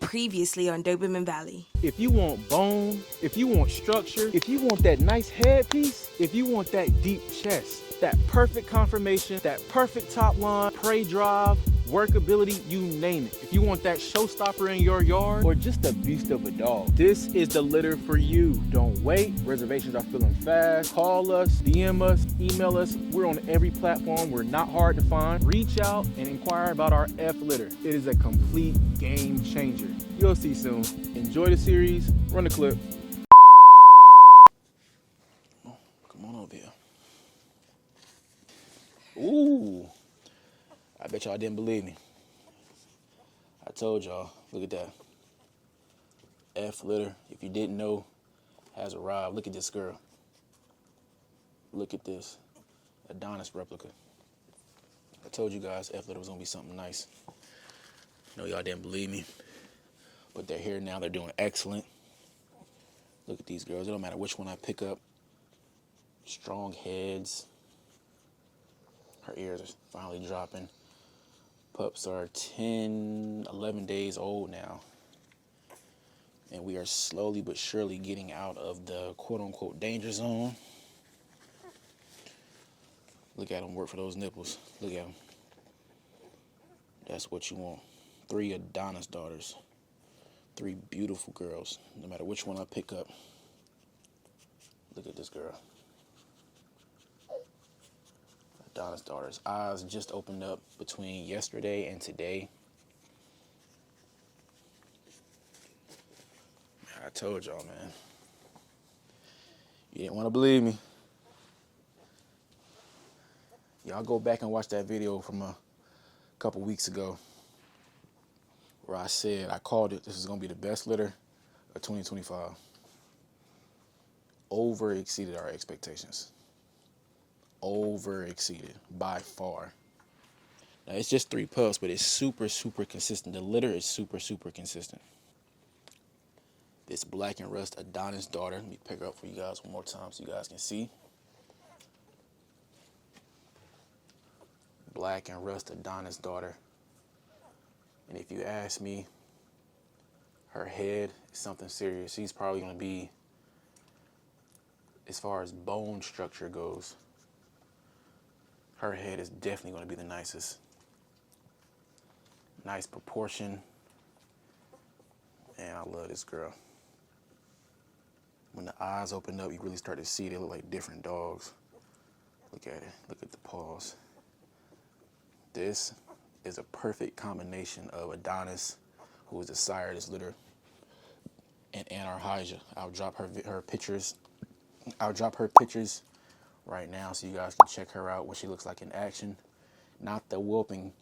Previously on Doberman Valley. If you want bone, if you want structure, if you want that nice headpiece, if you want that deep chest, that perfect conformation, that perfect top line, prey drive, workability, you name it. If you want that showstopper in your yard or just a beast of a dog, this is the litter for you. Don't wait. Reservations are filling fast. Call us, DM us, email us. We're on every platform. We're not hard to find. Reach out and inquire about our F litter. It is a complete game changer. You'll see soon. Enjoy the series. Run the clip. Come on over here. Ooh. I bet y'all didn't believe me. I told y'all. Look at that. F litter, if you didn't know, has arrived. Look at this girl. Look at this. Adonis replica. I told you guys F litter was gonna be something nice. I know y'all didn't believe me, but they're here now. They're doing excellent. Look at these girls. It don't matter which one I pick up. Strong heads. Her ears are finally dropping. Pups are 10, 11 days old now. And we are slowly but surely getting out of the quote-unquote danger zone. Look at them work for those nipples. Look at them. That's what you want. 3 Adonis daughters. 3 beautiful girls. No matter which one I pick up. Look at this girl. Adonis daughters. Eyes just opened up between yesterday and today. I told y'all, man. You didn't want to believe me. Y'all go back and watch that video from a couple weeks ago where I said, I called it, this is going to be the best litter of 2025. Over exceeded our expectations. Over exceeded by far. Now it's just 3 pups, but it's super, super consistent. The litter is super, super consistent. This black and rust Adonis daughter. Let me pick her up for you guys one more time so you guys can see. Black and rust Adonis daughter. And if you ask me, her head is something serious. She's probably going to be, as far as bone structure goes, her head is definitely going to be the nicest. Nice proportion. And I love this girl. When the eyes open up, you really start to see they look like different dogs. Look at it. Look at the paws. This is a perfect combination of Adonis, who is the sire of this litter, and Anarhija. I'll drop her pictures. I'll drop her pictures right now so you guys can check her out, what she looks like in action. Not the whooping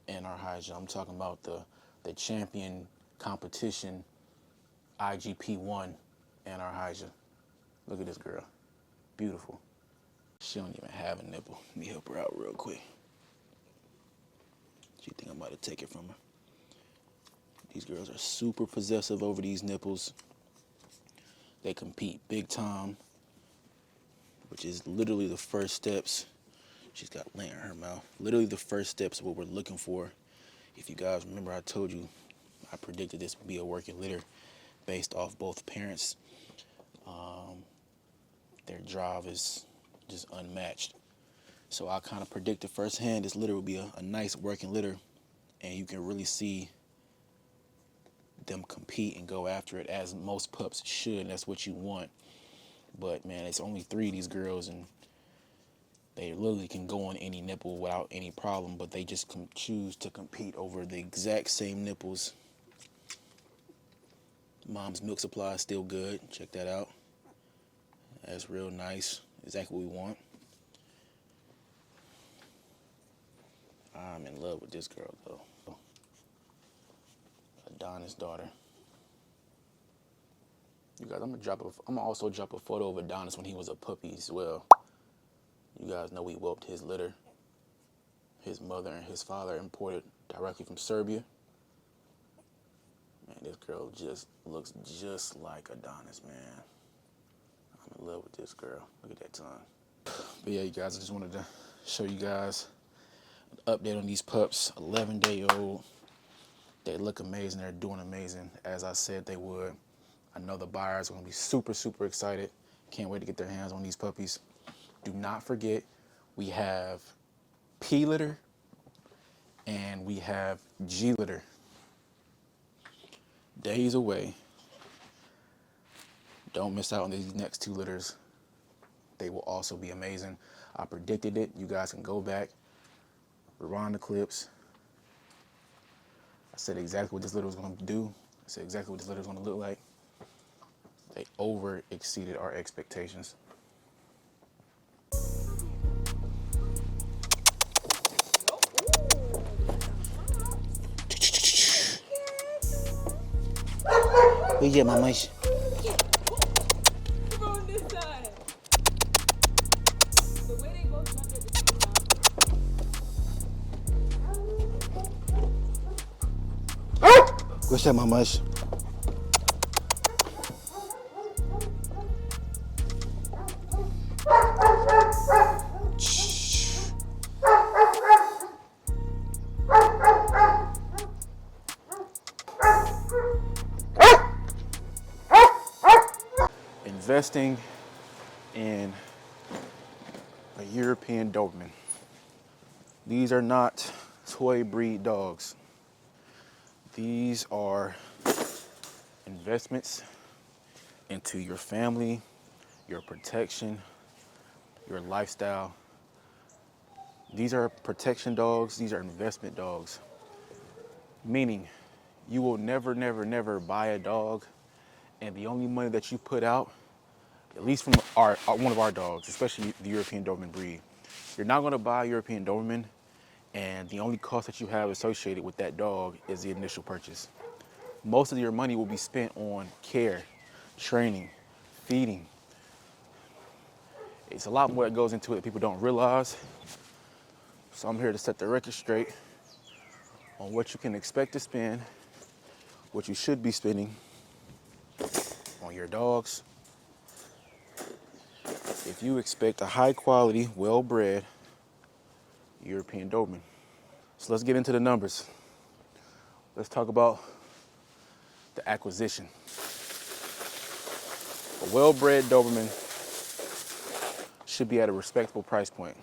Anarhija. I'm talking about the champion competition IGP1 Anarhija. Look at this girl. Beautiful. She don't even have a nipple. Let me help her out real quick. She think I'm about to take it from her. These girls are super possessive over these nipples. They compete big time, which is literally the first steps. She's got lint in her mouth. Literally the first steps of what we're looking for. If you guys remember, I told you I predicted this would be a working litter based off both parents. Their drive is just unmatched. So I kind of predicted firsthand this litter would be a nice working litter, and you can really see them compete and go after it as most pups should, and that's what you want. But man, it's only 3 of these girls, and they literally can go on any nipple without any problem, but they just choose to compete over the exact same nipples. Mom's milk supply is still good. Check that out. That's real nice. Exactly what we want. I'm in love with this girl, though. Adonis daughter. You guys, I'm gonna also drop a photo of Adonis when he was a puppy as well. You guys know we whelped his litter. His mother and his father imported directly from Serbia. Man, this girl just looks just like Adonis, man. I'm in love with this girl. Look at that tongue. But yeah, you guys, I just wanted to show you guys an update on these pups. 11-day-old. They look amazing. They're doing amazing, as I said they would. I know the buyers are going to be super, super excited. Can't wait to get their hands on these puppies. Do not forget, we have P litter and we have G litter. Days away. Don't miss out on these next 2 litters. They will also be amazing. I predicted it. You guys can go back, rewind the clips. I said exactly what this litter was going to do. I said exactly what this litter was going to look like. They over exceeded our expectations. Where you at, my mice? What's that, my mice? Investing in a European Doberman. These are not toy breed dogs. These are investments into your family, your protection, your lifestyle. These are protection dogs. These are investment dogs. Meaning, you will never, never, never buy a dog, and the only money that you put out, at least from one of our dogs, especially the European Doberman breed, you're not going to buy a European Doberman, and the only cost that you have associated with that dog is the initial purchase. Most of your money will be spent on care, training, feeding. It's a lot more that goes into it that people don't realize. So I'm here to set the record straight on what you can expect to spend, what you should be spending on your dogs. If you expect a high quality, well-bred European Doberman. So let's get into the numbers. Let's talk about the acquisition. A well-bred Doberman should be at a respectable price point.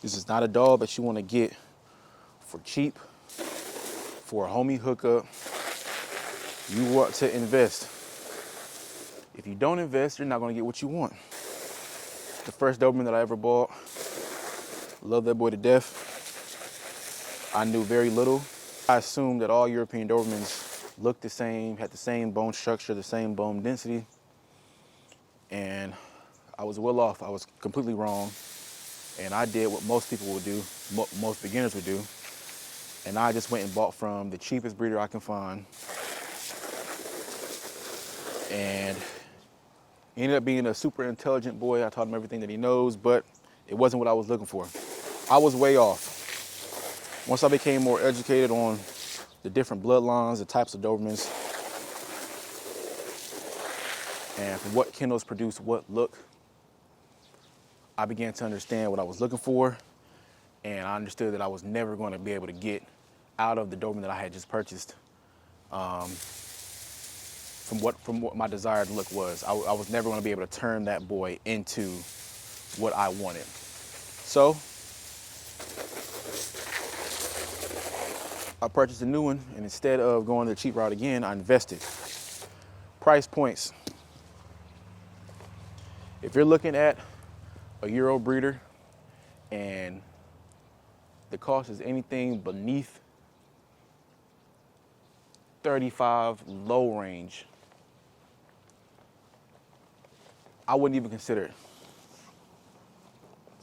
This is not a dog that you want to get for cheap, for a homie hookup. You want to invest. If you don't invest, you're not going to get what you want. The first Doberman that I ever bought, love that boy to death. I knew very little. I assumed that all European Dobermans looked the same, had the same bone structure, the same bone density. And I was well off. I was completely wrong. And I did what most people would do, most beginners would do. And I just went and bought from the cheapest breeder I can find. And he ended up being a super intelligent boy. I taught him everything that he knows, but it wasn't what I was looking for. I was way off. Once I became more educated on the different bloodlines, the types of Dobermans, and from what kennels produce what look, I began to understand what I was looking for, and I understood that I was never going to be able to get out of the Doberman that I had just purchased from what my desired look was. I was never going to be able to turn that boy into what I wanted. So I purchased a new one, and instead of going the cheap route again, I invested. Price points. If you're looking at a Euro breeder and the cost is anything beneath 35 low range, I wouldn't even consider it.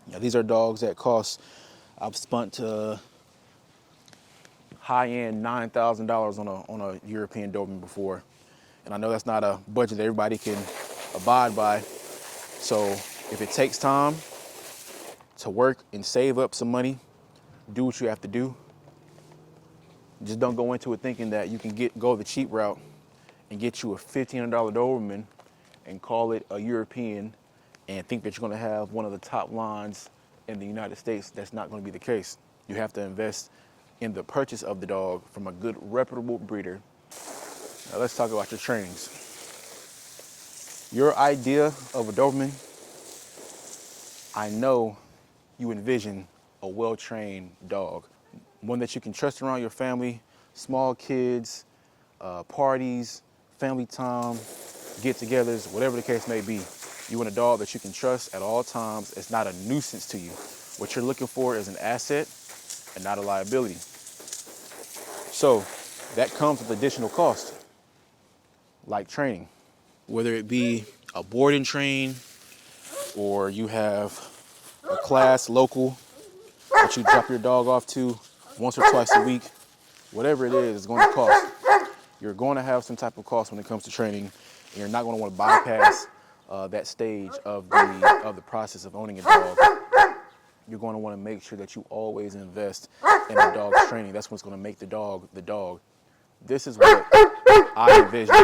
Yeah, these are dogs that cost, I've spent high-end $9,000 on a European Doberman before. And I know that's not a budget that everybody can abide by. So if it takes time to work and save up some money, do what you have to do. Just don't go into it thinking that you can go the cheap route and get you a $1,500 Doberman and call it a European and think that you're going to have one of the top lines in the United States. That's not going to be the case. You have to invest in the purchase of the dog from a good reputable breeder. Now let's talk about your trainings. Your idea of a Doberman, I know you envision a well-trained dog, one that you can trust around your family, small kids, parties, family time, get-togethers, whatever the case may be. You want a dog that you can trust at all times. It's not a nuisance to you. What you're looking for is an asset and not a liability. So that comes with additional cost, like training. Whether it be a board and train, or you have a class local that you drop your dog off to once or twice a week, whatever it is, it's going to cost. You're going to have some type of cost when it comes to training, and you're not going to want to bypass that stage of the process of owning a dog. You're going to want to make sure that you always invest in the dog's training. That's what's going to make the dog the dog. This is what I envision.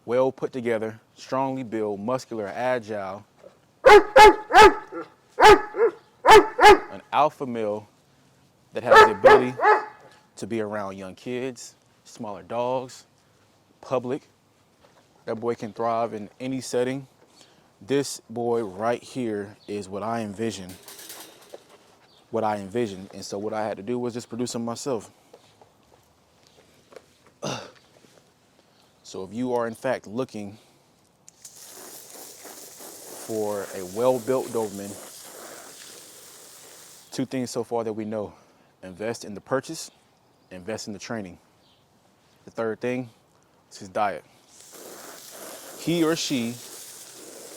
Well put together, strongly built, muscular, agile, an alpha male that has the ability to be around young kids, smaller dogs, public. That boy can thrive in any setting. This boy right here is what I envision. And so what I had to do was just produce him myself. So if you are in fact looking for a well-built Doberman, two things so far that we know: invest in the purchase, invest in the training. The third thing is his diet. He or she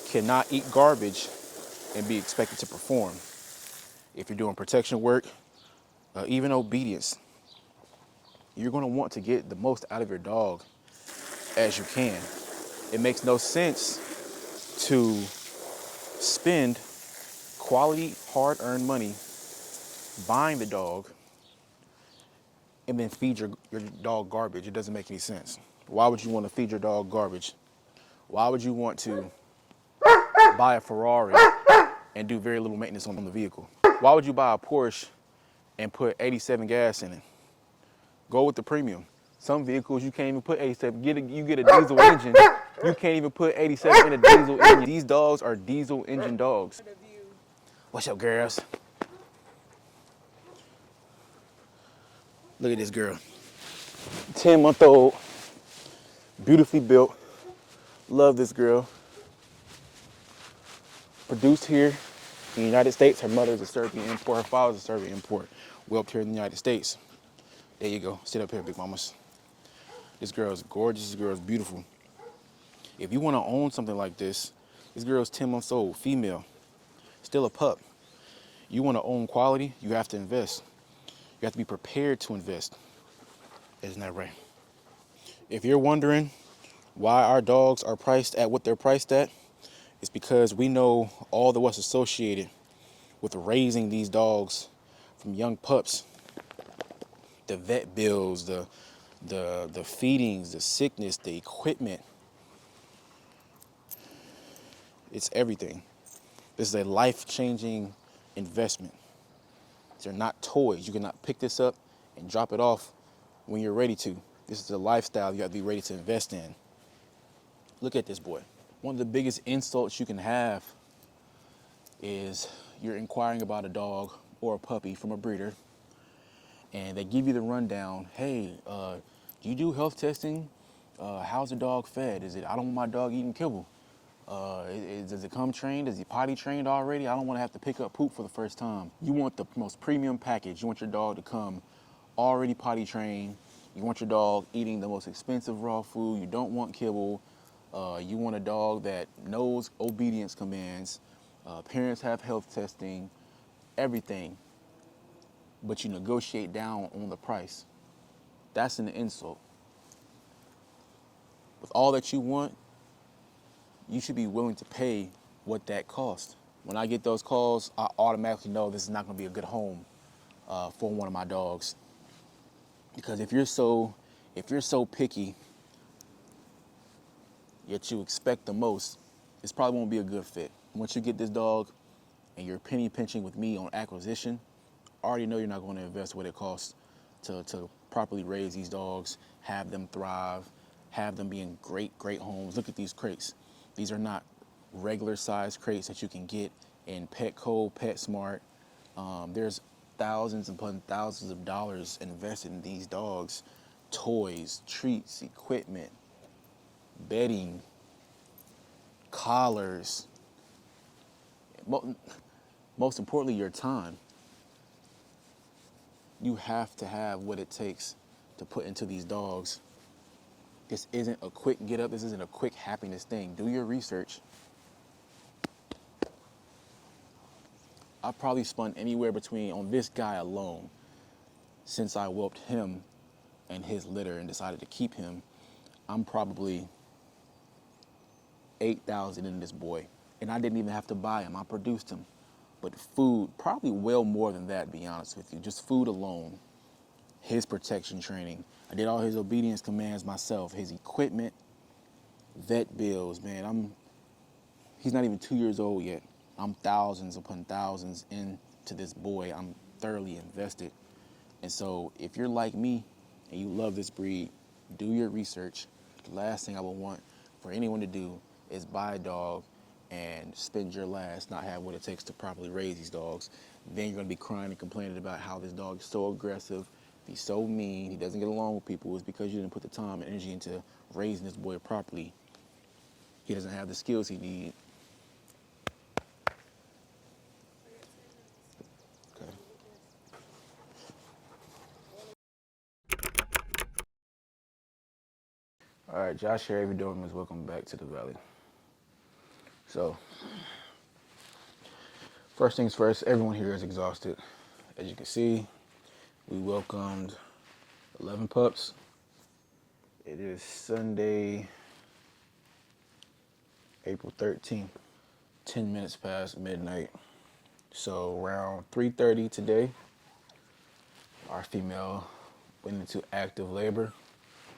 cannot eat garbage and be expected to perform. If you're doing protection work, even obedience, you're going to want to get the most out of your dog as you can. It makes no sense to spend quality, hard-earned money buying the dog and then feed your dog garbage. It doesn't make any sense. Why would you want to feed your dog garbage? Why would you want to buy a Ferrari and do very little maintenance on the vehicle? Why would you buy a Porsche and put 87 gas in it? Go with the premium. Some vehicles you can't even put 87. You get a diesel engine. You can't even put 87 in a diesel engine. These dogs are diesel engine dogs. What's up, girls? Look at this girl. 10-month-old, beautifully built. Love this girl. Produced here in the United States. Her mother is a Serbian import. Her father is a Serbian import. Whelped here in the United States. There you go. Sit up here, big mamas. This girl is gorgeous. This girl is beautiful. If you want to own something like this girl is 10 months old, female, still a pup. You want to own quality, you have to invest. You have to be prepared to invest. Isn't that right? If you're wondering why our dogs are priced at what they're priced at, it's because we know all the what's associated with raising these dogs from young pups. The vet bills, the feedings, the sickness, the equipment. It's everything. This is a life-changing investment. They're not toys. You cannot pick this up and drop it off when you're ready to. This is a lifestyle you have to be ready to invest in. Look at this boy. One of the biggest insults you can have is you're inquiring about a dog or a puppy from a breeder, and they give you the rundown. Hey, do you do health testing? How's the dog fed? I don't want my dog eating kibble. Does it come trained? Is he potty trained already? I don't want to have to pick up poop for the first time. You want the most premium package. You want your dog to come already potty trained. You want your dog eating the most expensive raw food. You don't want kibble. You want a dog that knows obedience commands. Parents have health testing, everything. But you negotiate down on the price. That's an insult. With all that you want, you should be willing to pay what that costs. When I get those calls, I automatically know this is not going to be a good home for one of my dogs. Because if you're so picky, yet you expect the most, this probably won't be a good fit. Once you get this dog and you're penny pinching with me on acquisition, already know you're not going to invest what it costs to properly raise these dogs, have them thrive, have them be in great homes. Look at these crates. These are not regular size crates that you can get in Petco, PetSmart. There's thousands upon thousands of dollars invested in these dogs, toys, treats, equipment, bedding, collars, most importantly, your time. You have to have what it takes to put into these dogs. This isn't a quick get up. This isn't a quick happiness thing. Do your research. I've probably spent anywhere between, on this guy alone, since I whelped him and his litter and decided to keep him, I'm probably 8,000 in this boy. And I didn't even have to buy him. I produced him. But food, probably well more than that, to be honest with you. Just food alone, his protection training. I did all his obedience commands myself, his equipment, vet bills, man. He's not even 2 years old yet. I'm thousands upon thousands into this boy. I'm thoroughly invested. And so if you're like me and you love this breed, do your research. The last thing I would want for anyone to do is buy a dog and spend your last, not have what it takes to properly raise these dogs. Then you're gonna be crying and complaining about how this dog is so aggressive, he's so mean, he doesn't get along with people. It's because you didn't put the time and energy into raising this boy properly. He doesn't have the skills he needs. Okay. All right, Josh here, every Dobermans, welcome back to the Valley. So, first things first, everyone here is exhausted. As you can see, we welcomed 11 pups. It is Sunday, April 13th, 10 minutes past midnight. So around 3:30 today, our female went into active labor.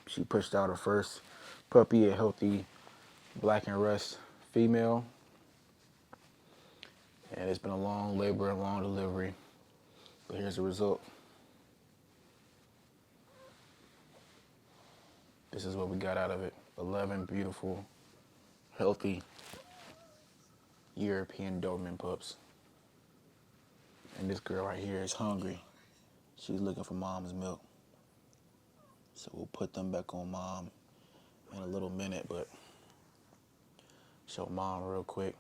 She pushed out her first puppy, a healthy black and rust female. And it's been a long labor and long delivery. But here's the result. This is what we got out of it. 11 beautiful, healthy European Doberman pups. And this girl right here is hungry. She's looking for mom's milk. So we'll put them back on mom in a little minute, but show mom real quick.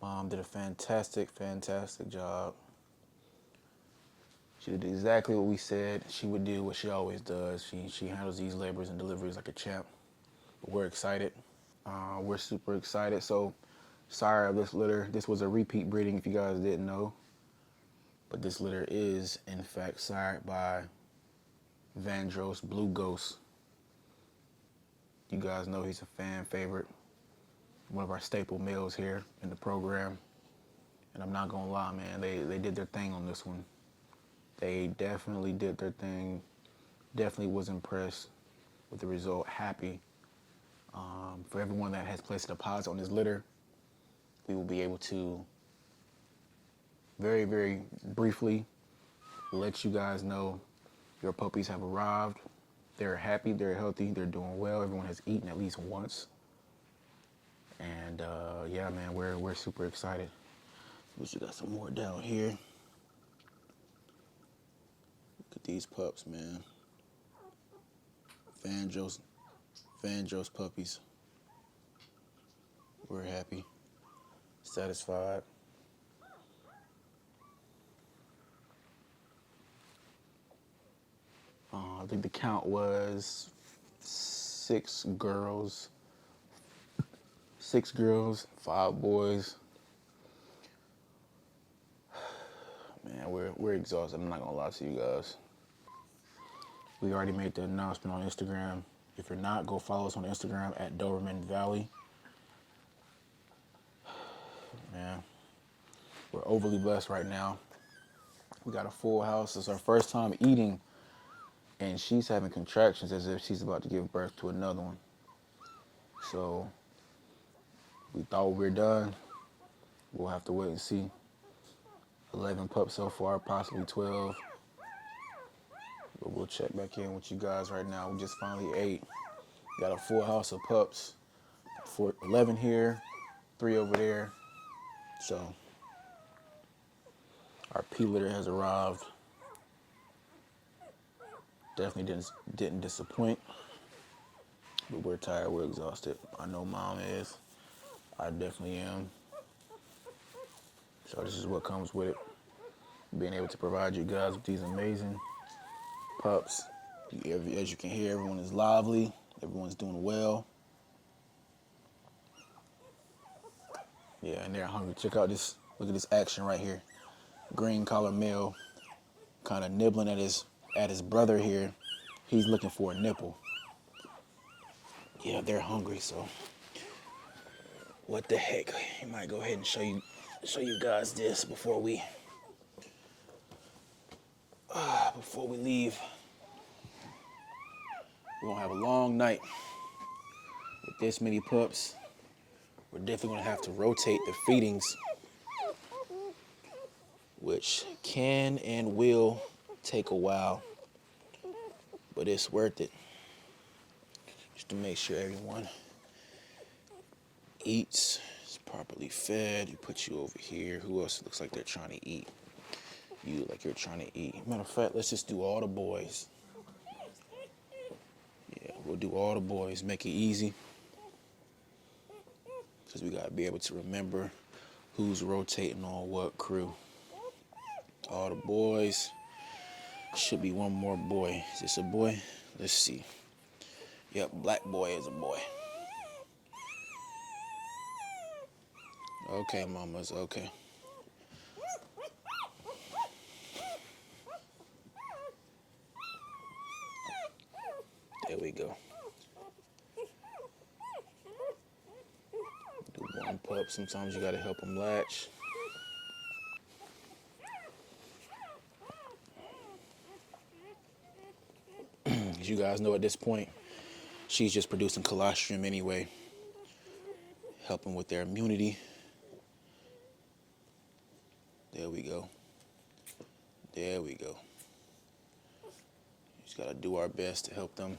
Mom did a fantastic job. She did exactly what we said she would do, what she always does. She handles these labors and deliveries like a champ. But we're excited. We're super excited. So, sorry of this litter. This was a repeat breeding if you guys didn't know. But this litter is, in fact, sired by Vandross Blue Ghost. You guys know he's a fan favorite. One of our staple males here in the program. And I'm not gonna lie, man, they did their thing on this one. They definitely did their thing. Definitely was impressed with the result. Happy. For everyone that has placed a deposit on this litter, we will be able to very, very briefly let you guys know your puppies have arrived. They're happy, they're healthy, they're doing well. Everyone has eaten at least once. And yeah, man, we're super excited. We just got some more down here. Look at these pups, man. Vandross puppies. We're happy, satisfied. I think the count was 6 girls, 5 boys. Man, we're exhausted. I'm not gonna lie to you guys. We already made the announcement on Instagram. If you're not, go follow us on Instagram at Doberman Valley. Man, we're overly blessed right now. We got a full house. It's our first time eating, and she's having contractions as if she's about to give birth to another one. So we thought we were done. We'll have to wait and see. 11 pups so far, possibly 12. But we'll check back in with you guys right now. We just finally ate. Got a full house of pups. 11 here, 3 over there. So our pea litter has arrived. Definitely didn't disappoint. But we're tired, we're exhausted. I know Mom is. I definitely am. So this is what comes with it. Being able to provide you guys with these amazing pups. As you can hear, everyone is lively. Everyone's doing well. Yeah, and they're hungry. Check out this. Look at this action right here. Green collar male, kind of nibbling at his brother here. He's looking for a nipple. Yeah, they're hungry. So, what the heck? I might go ahead and show you guys this before we leave. We're gonna have a long night with this many pups. We're definitely gonna have to rotate the feedings, which can and will take a while, but it's worth it. Just to make sure everyone eats, is properly fed. You put you over here. Who else looks like they're trying to eat? You look like you're trying to eat. Matter of fact, let's just do all the boys. Yeah, we'll do all the boys. Make it easy. Because we got to be able to remember who's rotating on what crew. All the boys. Should be one more boy. Is this a boy? Let's see. Yep, black boy is a boy. Okay, mamas, okay. There we go. Do one pup. Sometimes you gotta help them latch. As you guys know at this point, she's just producing colostrum anyway, helping with their immunity. There we go. There we go. Just gotta do our best to help them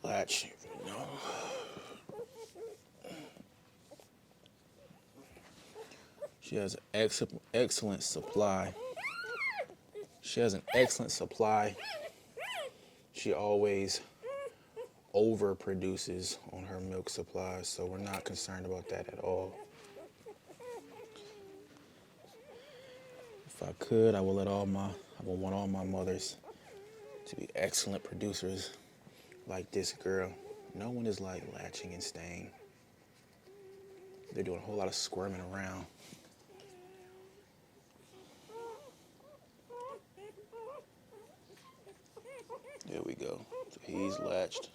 latch. You know. She has an excellent supply. She has an excellent supply. She always overproduces on her milk supply, so we're not concerned about that at all. If I could, I would want all my mothers to be excellent producers like this girl. No one is like latching and staying. They're doing a whole lot of squirming around. There we go. So he's latched.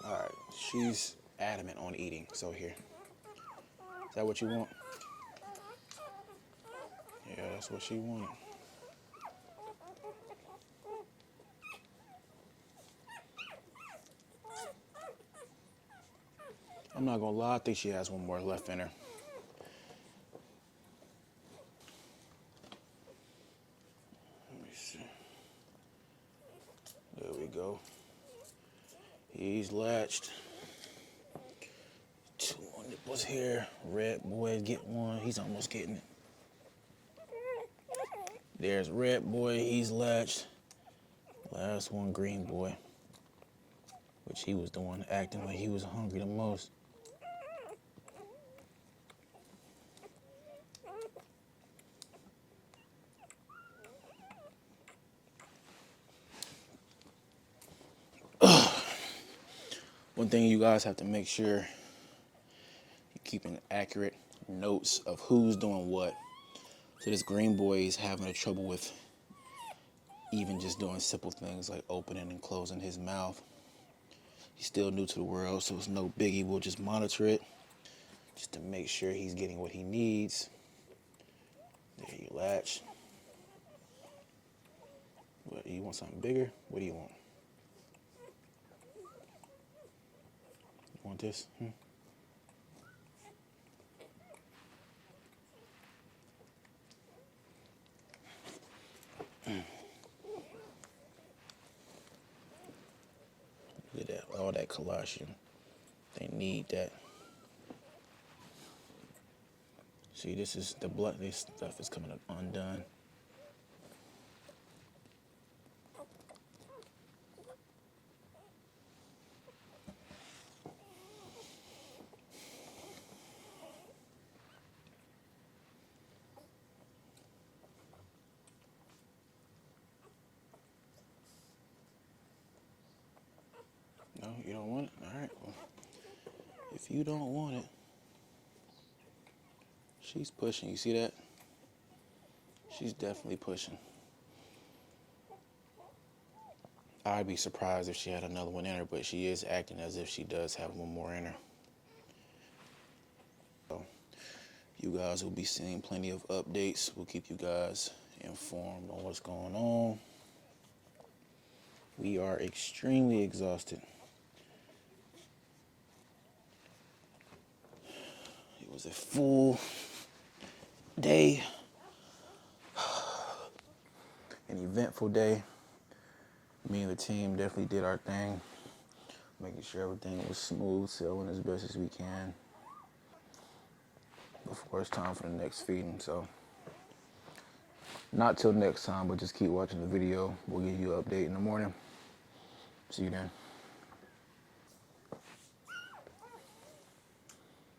All right, she's adamant on eating. So here. Is that what you want? Yeah, that's what she wanted. I'm not gonna lie, I think she has one more left in her. Let me see. There we go. He's latched. 2 more nipples here. Red boy, get one. He's almost getting it. There's red boy, he's latched. Last one, green boy. Which he was the one acting like he was hungry the most. One thing you guys have to make sure you're keeping accurate notes of who's doing what. So this green boy is having trouble with even just doing simple things like opening and closing his mouth. He's still new to the world, so it's no biggie. We'll just monitor it just to make sure he's getting what he needs. There you latch. What, you want something bigger? What do you want? Want this? Look at that, all that collagen. They need that. See, this is the blood. This stuff is coming undone. No, you don't want it? All right. Well, if you don't want it, she's pushing. You see that? She's definitely pushing. I'd be surprised if she had another one in her, but she is acting as if she does have one more in her. So you guys will be seeing plenty of updates. We'll keep you guys informed on what's going on. We are extremely exhausted. It was a full day, an eventful day. Me and the team definitely did our thing, making sure everything was smooth sailing as best as we can before it's time for the next feeding. So not till next time, but just keep watching the video. We'll give you an update in the morning. See you then.